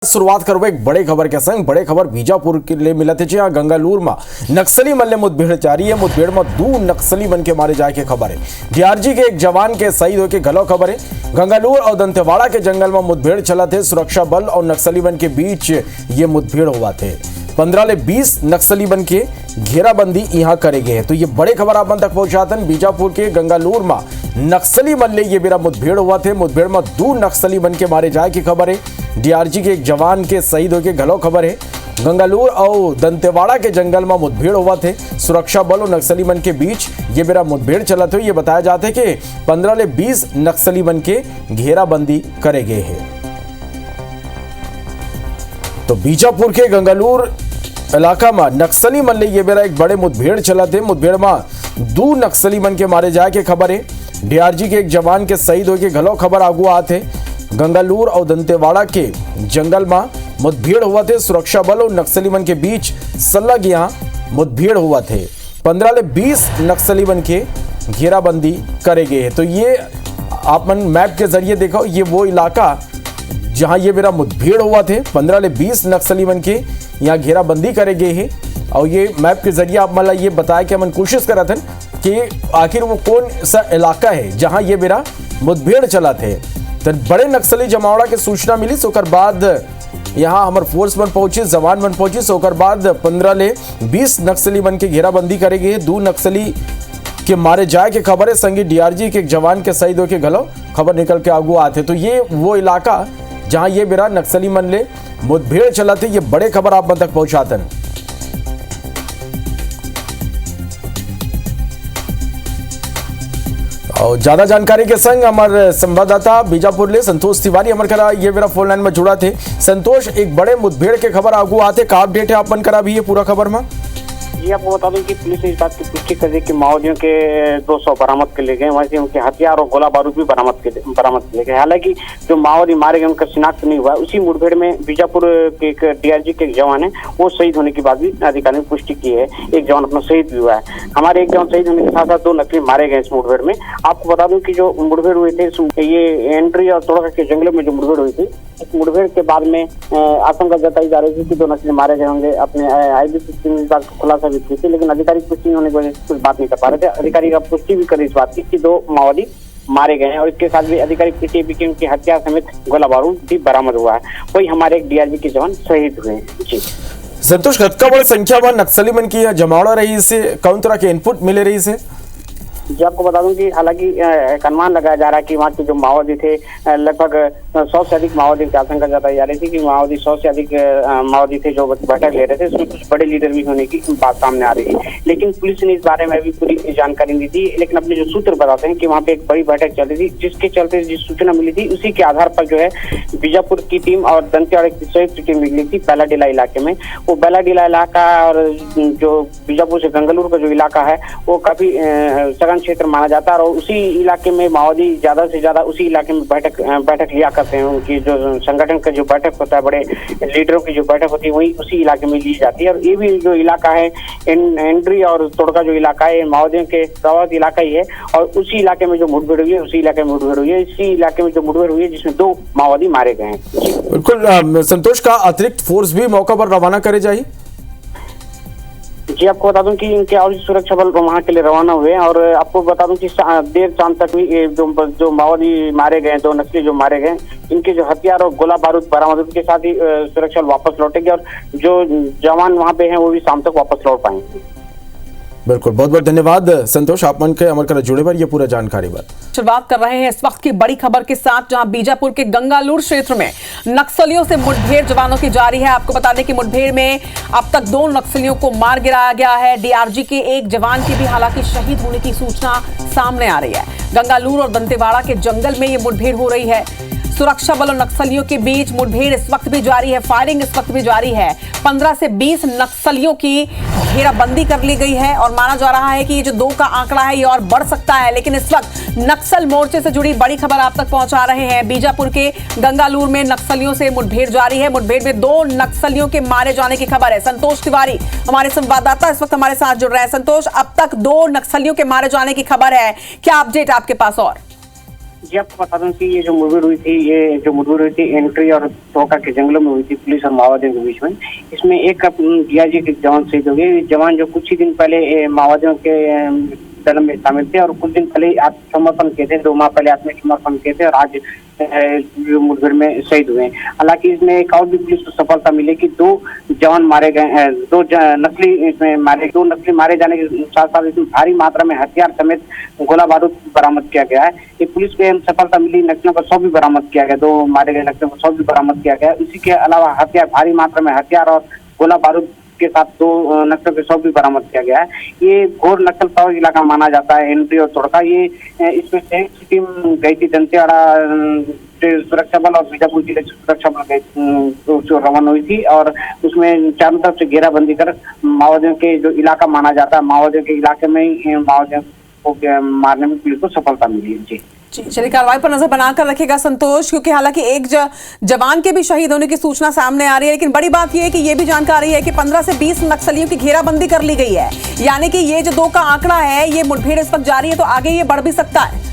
शुरुआत करो एक बड़े खबर के संग। बड़े खबर बीजापुर के लिए मिला थे, जहां गंगालूर में नक्सली मल्ले मुठभेड़ जारी है। मुठभेड़ में 2 नक्सली बन के मारे जाए के खबर है। डीआरजी के एक जवान के शहीद होकर गलो खबर है। गंगालूर और दंतेवाड़ा के जंगल में मुठभेड़ चला थे। सुरक्षा बल और नक्सली बन के बीच ये मुठभेड़ हुआ थे। 15 ले 20 नक्सली बन के घेराबंदी यहाँ करे गए हैं। तो ये बड़े खबर आप तक पहुंचाते हैं। बीजापुर के गंगालूर में नक्सली मल्ले ये मेरा मुठभेड़ हुआ थे। मुठभेड़ में 2 नक्सली बन के मारे जाए की खबर है। डीआरजी के एक जवान के शहीद होकर गलो खबर है। गंगालूर और दंतेवाड़ा के जंगल में मुठभेड़ हुआ थे। सुरक्षा बल और नक्सली बन के बीच ये मेरा मुठभेड़ चला था। ये बताया जाता है कि 15 ले 20 नक्सली बन के घेराबंदी करे गए हैं। तो बीजापुर के गंगालूर इलाका में नक्सली मल्ले ये मेरा एक बड़े मुठभेड़ चला थे। मुठभेड़ में 2 नक्सली बन के मारे जाए के खबर है। डीआरजी के एक जवान के शहीद होकर गलो खबर आगू आते। गंगालूर और दंतेवाड़ा के जंगल में मुठभेड़ हुआ थे। सुरक्षा बल और नक्सली बन के बीच संलग्न यहाँ मुठभेड़ हुआ थे। 15 ले 20 नक्सली बन के घेराबंदी करे गए हैं। तो ये आप मैप के जरिए देखो, ये वो इलाका जहां ये मेरा मुठभेड़ हुआ थे। 15 ले 20 नक्सली बन के यहाँ घेराबंदी करे गए हैं। और ये मैप के जरिए आप मतलब ये बताया कि हम कोशिश कर रहे थे कि आखिर वो कौन सा इलाका है जहां ये मेरा मुठभेड़ चला थे। तो बड़े नक्सली जमावड़ा के सूचना मिली। सोकर बाद यहाँ हमारे फोर्स बन पहुंची, जवान बन पहुंची। सोकर बाद 15 ले 20 नक्सली बन के घेराबंदी करेगी। 2 नक्सली के मारे जाए के खबर है। संगी डीआरजी के एक जवान के शहीद होके गलो खबर निकल के आगू आते। तो ये वो इलाका जहां ये मेरा नक्सली मल्ले मुठभेड़ चला थे। ये बड़े खबर आप तक पहुंचाते हैं। और ज्यादा जानकारी के संग हमारे संवाददाता बीजापुर ले संतोष तिवारी हमारे करा ये मेरा फोन लाइन में जुड़ा थे। संतोष, एक बड़े मुठभेड़ के खबर आगू आते, का अपडेट है आप मन करा भी ये पूरा खबर में? जी, आपको बता दूं कि पुलिस ने इस बात की पुष्टि कर दी कि माओवादियों के 200 बरामद कर लिए गए। वैसे उनके हथियार और गोला बारूद भी बरामद किए गए। हालांकि जो माओवादी मारे गए उनका शिनाख्त नहीं हुआ। उसी मुठभेड़ में बीजापुर के एक डीआरजी के एक जवान है, वो शहीद होने की बात भी अधिकारी ने पुष्टि की है। एक जवान अपना शहीद भी हुआ है। हमारे एक जवान शहीद होने के साथ साथ 2 नक्सली मारे गए इस मुठभेड़ में। आपको बता दूं कि जो मुठभेड़ हुए थे, ये एंट्री और तोड़का के जंगलों में जो मुठभेड़ हुई थी, इस मुठभेड़ के बाद में आशंका जताई जा रही थी कि 2 नक्सली मारे गए होंगे। अपने आईबीसी इस बात का खुलासा भी की थी, लेकिन अधिकारी पुष्टि होने की वजह से कुछ बात नहीं कर पा रहे थे। अधिकारी का पुष्टि भी कर इस बात की कि 2 माओवादी मारे गए हैं। और इसके साथ भी अधिकारी पुष्टि भी की उनके हथियार समेत गोला बारूद भी बरामद हुआ है। वही हमारे एक डीआरजी के जवान शहीद हुए हैं। जी संतोष, कतका बड़ी संख्या में नक्सली मन की जमावड़ा रही, इससे कौन तरह के इनपुट मिले रही से? जी, आपको बता दूं कि हालांकि एक अनुमान लगाया जा रहा है कि वहाँ के जो माओवादी थे, लगभग 100 से अधिक माओवादी की आशंका जताई जा रही थी कि माओवादी 100 से अधिक माओवादी थे जो बैठक ले रहे थे। उसमें कुछ बड़े लीडर भी होने की बात सामने आ रही है। लेकिन पुलिस ने इस बारे में अभी पूरी जानकारी नहीं दी। लेकिन अपने जो सूत्र बताते हैं कि वहाँ पे एक बड़ी बैठक चल रही थी, जिसके चलते जिस सूचना मिली थी उसी के आधार पर जो है बीजापुर की टीम और दंतेवाड़ा की संयुक्त टीम निकली थी बेलाडीला इलाके में। वो बेलाडीला इलाका और जो बीजापुर से गंगालूर का जो इलाका है वो काफी सघन क्षेत्र माना जाता है। और उसी इलाके में माओवादी ज्यादा से ज्यादा उसी इलाके में बैठक लिया करते हैं। उनकी जो संगठन का जो बैठक होता है, बड़े लीडरों की जो बैठक होती है, वही उसी इलाके में ली जाती है। और ये भी जो इलाका है, एंट्री और तोड़का जो इलाका है, माओवादियों के प्रभावित इलाका ही है। और उसी इलाके में जो मुठभेड़ हुई है, उसी इलाके में मुठभेड़ हुई है, इसी इलाके में जो मुठभेड़ हुई है जिसमें 2 माओवादी मारे गए हैं। बिल्कुल संतोष, का अतिरिक्त फोर्स भी मौका पर रवाना करे जाए? जी, आपको बता दूं कि इनके और सुरक्षा बल वहां के लिए रवाना हुए। और आपको बता दूं कि देर शाम तक भी जो माओवादी मारे गए, 2 नक्सली जो मारे गए, इनके जो हथियार और गोला बारूद बरामद के साथ ही सुरक्षा बल वापस लौटेंगे। और जो जवान वहां पे हैं वो भी शाम तक वापस लौट पाएंगे। बिल्कुल, बहुत बहुत धन्यवाद संतोष, आप मन के अमर कर जुड़े पर ये पूरा जानकारी बात। शुरुआत कर रहे हैं इस वक्त की बड़ी खबर के साथ, जहां बीजापुर के गंगालूर क्षेत्र में नक्सलियों से मुठभेड़ जवानों की जारी है। आपको बता दें कि मुठभेड़ में अब तक 2 नक्सलियों को मार गिराया गया है। डीआरजी के एक जवान की भी हालांकि शहीद होने की सूचना सामने आ रही है। गंगालूर और दंतेवाड़ा के जंगल में ये मुठभेड़ हो रही है। सुरक्षा बल और नक्सलियों के बीच मुठभेड़ इस वक्त भी जारी है। फायरिंग इस वक्त भी जारी है। 15 से 20 नक्सलियों की घेराबंदी कर ली गई है। और माना जा रहा है कि ये जो 2 का आंकड़ा है ये और बढ़ सकता है। लेकिन इस वक्त नक्सल मोर्चे से जुड़ी बड़ी खबर आप तक पहुंचा रहे हैं। बीजापुर के गंगालूर में नक्सलियों से मुठभेड़ जारी है। मुठभेड़ में 2 नक्सलियों के मारे जाने की खबर है। संतोष तिवारी हमारे संवाददाता इस वक्त हमारे साथ जुड़ रहे हैं। संतोष, अब तक 2 नक्सलियों के मारे जाने की खबर है, क्या अपडेट आपके पास? और जी आपको बता दूं कि ये जो मुठभेड़ हुई थी एंट्री और टोका के जंगलों में हुई थी पुलिस और माओवादियों के बीच में। इसमें एक डीआरजी के जवान शहीद हो गए। जवान जो कुछ ही दिन पहले माओवादियों के दल में शामिल थे और कुछ दिन पहले आत्मसमर्पण किए थे, 2 माह पहले आत्मसमर्पण किए थे और आज मुठभेड़ में शहीद हुए। हालांकि इसमें एक और भी पुलिस को सफलता मिली कि 2 जवान मारे गए, 2 नक्सली इसमें मारे, 2 नक्सली मारे जाने के साथ साथ इसमें भारी मात्रा में हथियार समेत गोला बारूद बरामद किया गया है। ये पुलिस को सफलता मिली, नक्सलियों का 100 भी बरामद किया गया, 2 मारे गए नक्सलियों को 100 भी बरामद किया गया। इसी के अलावा हथियार, भारी मात्रा में हथियार और गोला बारूद के साथ 2 नक्सलियों के 100 भी बरामद किया गया है। ये घोर नक्सल प्रभावित इलाका माना जाता है एंट्री और तोड़का। ये इसमें संयुक्त टीम गई थी, दंतेवाड़ा सुरक्षा बल और बीजापुर जिले सुरक्षा बल जो रवाना हुई थी और उसमें चारों तरफ से घेराबंदी कर माओवादियों के जो इलाका माना जाता है, माओवादियों के इलाके में ही माओवादियों को मारने में पुलिस को सफलता मिली है। जी चलिए, कार्रवाई पर नजर बनाकर रखेगा संतोष, क्योंकि हालांकि एक जवान के भी शहीद होने की सूचना सामने आ रही है, लेकिन बड़ी बात यह है कि ये भी जानकारी है कि 15 से 20 नक्सलियों की घेराबंदी कर ली गई है। यानी कि ये जो 2 का आंकड़ा है, ये मुठभेड़ इस वक्त जारी है, तो आगे ये बढ़ भी सकता है।